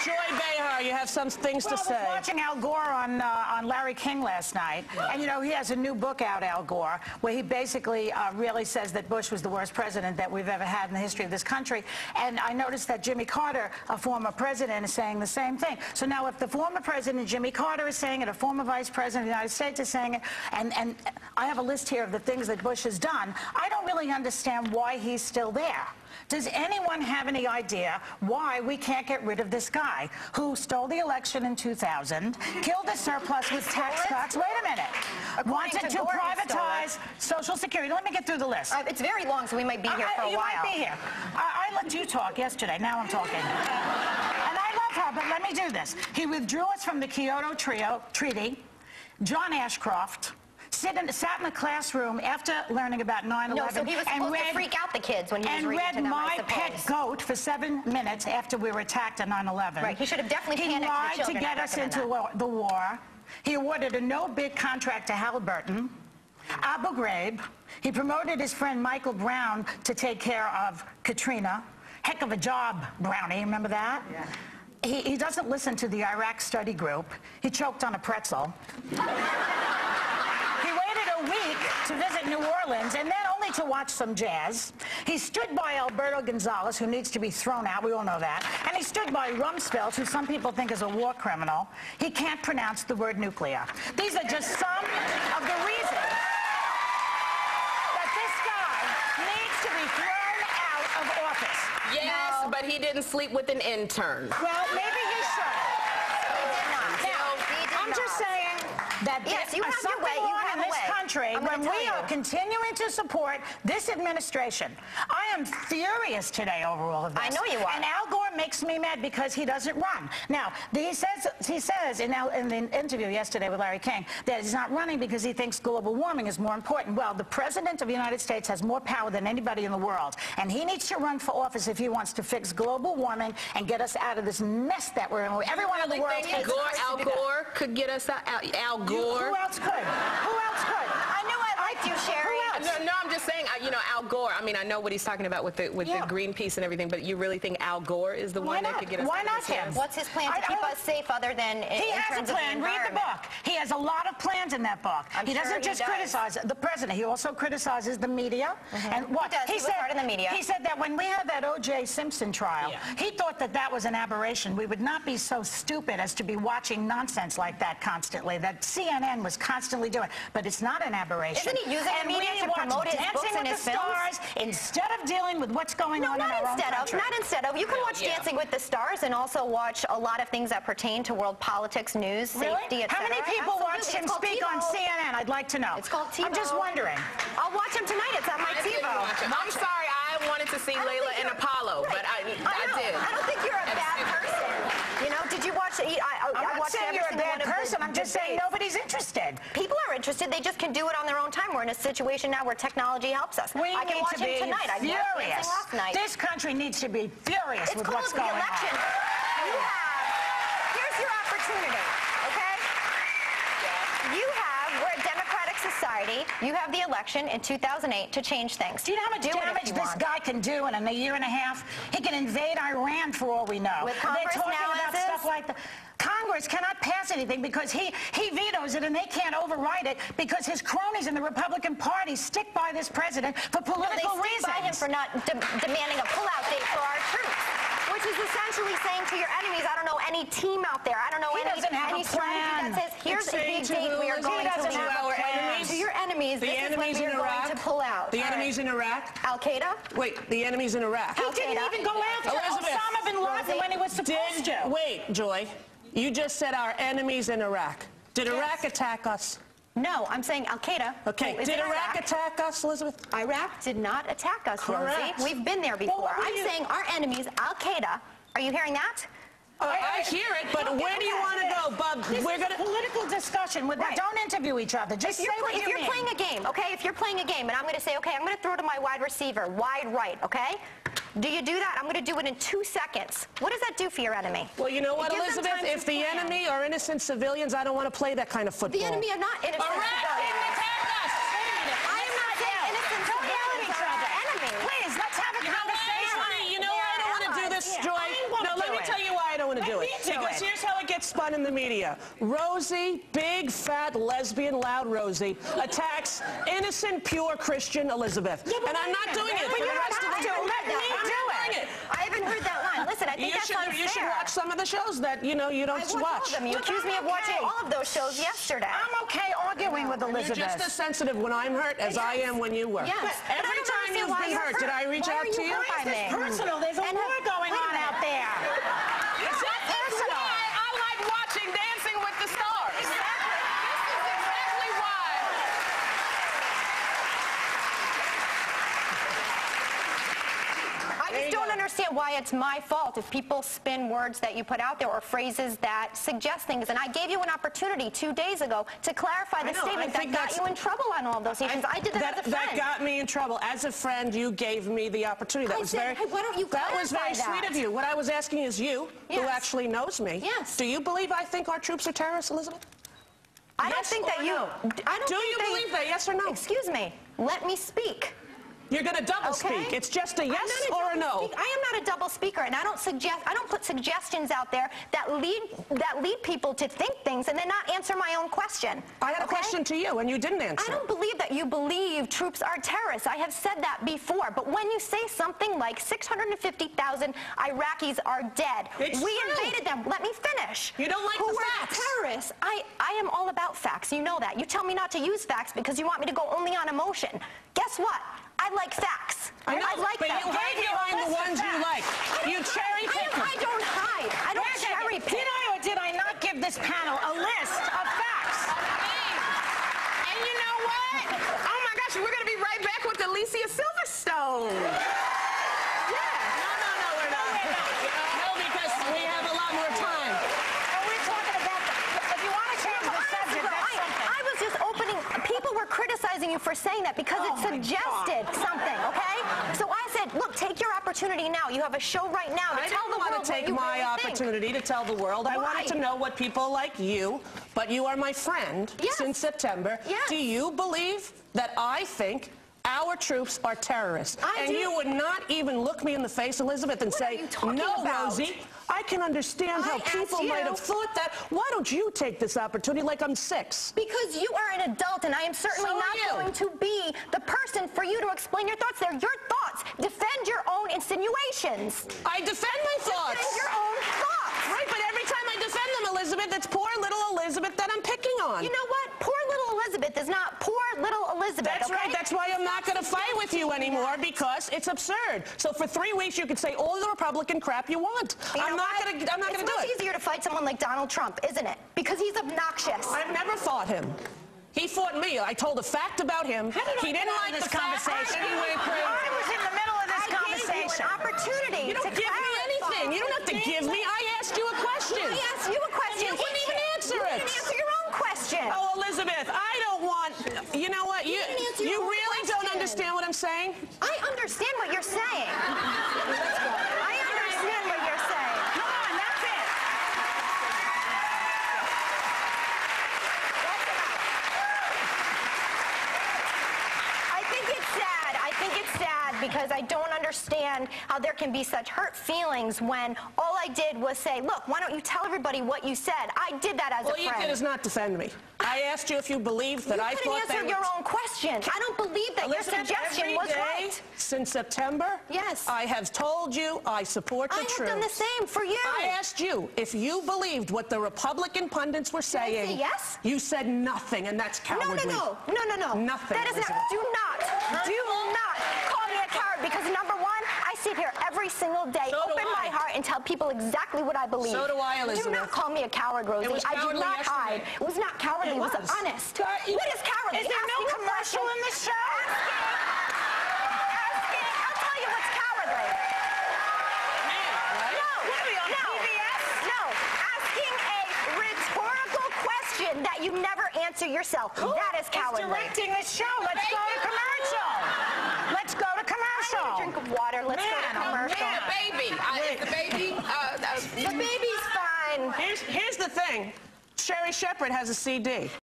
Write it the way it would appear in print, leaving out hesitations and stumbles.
Joy Behar, you have some things to say. I was watching Al Gore on Larry King last night, and you know he has a new book out, Al Gore, where he basically really says that Bush was the worst president that we've ever had in the history of this country. And I noticed that Jimmy Carter, a former president, is saying the same thing. So now if the former president, Jimmy Carter, is saying it, a former vice president of the United States is saying it, and I have a list here of the things that Bush has done, I don't really understand why he's still there. Does anyone have any idea why we can't get rid of this guy who stole the election in 2000, killed the surplus with tax cuts? Wait a minute. Wanted to privatize Social Security. Let me get through the list. It's very long, so we might be here for a while. You might be here. I let you talk yesterday. Now I'm talking. And I love her, but let me do this. He withdrew us from the Kyoto Treaty. John Ashcroft sat in the classroom after learning about 9/11. No, so he was supposed to freak out the kids when he was reading to them, My Pet Goat for 7 minutes after we were attacked on 9/11. Right, he should have definitely panicked the children. He lied to get us into the war. He awarded a no-bid contract to Halliburton, Abu Ghraib. He promoted his friend Michael Brown to take care of Katrina. Heck of a job, Brownie, remember that? Yeah. He doesn't listen to the Iraq study group. He choked on a pretzel. Week to visit New Orleans and then only to watch some jazz. He stood by Alberto Gonzales, who needs to be thrown out. We all know that. And he stood by Rumsfeld, who some people think is a war criminal. He can't pronounce the word nuclear. These are just some of the reasons that this guy needs to be thrown out of office. Yes, no. But he didn't sleep with an intern. Well, maybe he should. I'm just saying that yes, you have your way. You have in this country when we are continuing to support this administration. I am furious today over all of this. I know you are. And Al Gore makes me mad because he doesn't run. Now, he says in the interview yesterday with Larry King that he's not running because he thinks global warming is more important. Well, the President of the United States has more power than anybody in the world, and he needs to run for office if he wants to fix global warming and get us out of this mess that we're in. Everyone in the world hates Al Gore could get us out. Al Gore. Who else could? Who else could? I knew I liked you, Sherry. No, I'm just saying, you know, Al Gore. I mean, I know what he's talking about with the Greenpeace and everything, but you really think Al Gore is the one that could get us Why out not of this him? mess? What's his plan to keep us safe other than he has a plan. Read the book. He has a lot of plans in that book. He doesn't just criticize the president. He also criticizes the media. And what he said, part of the media. He said that when we had that O.J. Simpson trial, he thought that that was an aberration. We would not be so stupid as to be watching nonsense like that constantly, that CNN was constantly doing. But it's not an aberration. Isn't he using the media to promote his books and his films? Instead of dealing with what's going on in our own country. Not instead of. You can watch Dancing with the Stars and also watch a lot of things that pertain to world politics, news, safety, etc. How many people watch him speak on CNN? I'd like to know. It's called TiVo. I'm just wondering. I'll watch him tonight. It's on my TiVo. I'm sorry, I wanted to see Layla and Apollo, but I did. I don't think you're a bad person. You know, did you watch it? I'm not saying you're a bad person. I'm just saying nobody's interested. People are interested. They just can do it on their own time. We're in a situation now where technology helps us. We I can watch him tonight. I watched furious. last night. This country needs to be furious with what's going on. Here's your opportunity, okay? We're a democratic society. You have the election in 2008 to change things. Do you know how much damage this guy can do in a year and a half? He can invade Iran for all we know. With Congress They're talking about stuff like that. Congress cannot pass anything because he vetoes it and they can't override it because his cronies in the Republican Party stick by this president for political reasons. They stick by him for not demanding a pullout date for our troops, which is essentially saying to your enemies, I don't know any team out there, I don't know any plan that says, here's a big date we are going to leave. To your enemies, this is when we are going to pull out. The enemies in Iraq? Al-Qaeda? Wait, the enemies in Iraq. He didn't even go after Osama bin Laden when he was supposed to. Wait, Joy. You just said our enemies in Iraq. Did Iraq attack us? No, I'm saying Al-Qaeda. Okay, did Iraq attack us, Elisabeth? Iraq did not attack us, Correct. Rosie. We've been there before. I'm saying our enemies, Al-Qaeda. Are you hearing that? I hear it, but where do you want to go, Bub? We're going to political discussion. Don't interview each other. Just say what you mean. If you're playing a game, okay? If you're playing a game, and I'm going to say, okay, I'm going to throw to my wide receiver, wide right, okay? Do you do that? I'm going to do it in 2 seconds. What does that do for your enemy? Well, you know what, Elisabeth? If the enemy are innocent civilians, I don't want to play that kind of football. The enemy are not innocent civilians. I am not saying innocent civilians are our enemy. Please, let's have a conversation. You know why I don't want to do this, Joy? No, let me tell you why I don't want going to do it. Because here's how it gets spun in the media. Rosie, big, fat, lesbian, loud Rosie, attacks innocent, pure Christian Elisabeth. Yeah, and I'm not doing it. But you don't have to. Let me do it. I haven't heard that line. Listen, I think that's unfair. You should watch some of the shows that, you know, you don't watch. All of them. You accused me of watching all of those shows yesterday. I'm okay arguing with Elisabeth. You're just as sensitive when I'm hurt as I am when you were. Yes. Every time you've been hurt, did I reach out to you? Why is this personal? There's a war going on out there. This is why I like watching Dancing with the Stars. This is exactly why. I just don't understand why it's my fault if people spin words that you put out there or phrases that suggest things. And I gave you an opportunity 2 days ago to clarify the statement that got you in trouble on all of those stations. I did that as a friend. That got me in trouble. As a friend, you gave me the opportunity. That was very, hey, why don't you that was very sweet of you. What I was asking is you, who actually knows me. Yes. Do you believe I think our troops are terrorists, Elisabeth? I don't think that you... Do you believe that, yes or no? Excuse me. Let me speak. You're going to double speak. It's just a yes or a no. I am not a double speaker, and I don't put suggestions out there that lead people to think things and then not answer my own question. I had a question to you, and you didn't answer. I don't believe that you believe troops are terrorists. I have said that before. But when you say something like 650,000 Iraqis are dead, we invaded them. Let me finish. You don't like the facts. Terrorists. I am all about facts. You know that. You tell me not to use facts because you want me to go only on emotion. Guess what? I like facts. I know, them. but you hide behind the ones you like. You cherry pick them. I don't hide. I don't cherry pick. Did I or did I not give this panel a list of facts? And you know what? Oh my gosh, we're going to be right back with Alicia Silverstone. No, we're not. No, because we have a lot more time. We're talking about, if you want to change the subject, that's something. I was just opening, people were criticizing you for saying that because it suggested something, okay? So I said, look, take your opportunity now. You have a show right now to tell the world what you really think. I didn't want to take my opportunity to tell the world. I wanted to know what people like you, but you are my friend since September. Yes. Do you believe that I think our troops are terrorists? I do. You would not even look me in the face, Elisabeth, and say, no, Rosie, I can understand how people might have thought that. Why don't you take this opportunity like I'm 6? Because you are an adult, and I am certainly not going to be the person for you to explain your thoughts. They're your thoughts. Defend your own insinuations. I defend my thoughts. Defend your own thoughts. Right, but every time I defend them, Elisabeth, it's poor little Elisabeth that I'm picking on. You know what? Poor little Elisabeth is not poor little Elisabeth. That's right. That's why I'm not going to fight with you anymore, because it's absurd. So for 3 weeks, you could say all the Republican crap you want. I'm not going to do it. It's much easier to fight someone like Donald Trump, isn't it? Because he's obnoxious. I've never fought him. He fought me. I told a fact about him. He didn't like the conversation. I was in the middle of this conversation. I gave you an opportunity. You don't give me anything. You don't have to give me. I asked you a question. I asked you a question. You wouldn't even answer it. You didn't answer your own question. Oh, Elizabeth, I don't want... You know what? You really don't understand what I'm saying? I understand what you're saying. I understand what you're saying. Come on, that's it. I think it's sad. I think it's sad because I don't understand how there can be such hurt feelings when all I did was say, look, why don't you tell everybody what you said? I did that as a friend. All you did is not defend me. I asked you if you believed that I thought You couldn't answer your own question. I don't believe that your suggestion was right. Since September, I have told you I support the troops. I have done the same for you. I asked you if you believed what the Republican pundits were saying. Did I say yes? You said nothing, and that's cowardly. No. Nothing. That is not. Do not call me a coward, because number one, I sit here every single day, open my heart, and tell people exactly what I believe. So do I, Elisabeth. Do not call me a coward, Rosie. I did not hide. It was not cowardly. It was honest. What is cowardly? Is there no commercial in the show? Asking. I'll tell you what's cowardly. No. Asking a rhetorical question that you never answer yourself. That is cowardly. Directing the show. Let's go to commercial. Let's go to commercial. I need a drink of water. Let's go to commercial. The baby. The baby's fine. Here's the thing. Sherry Shepherd has a CD.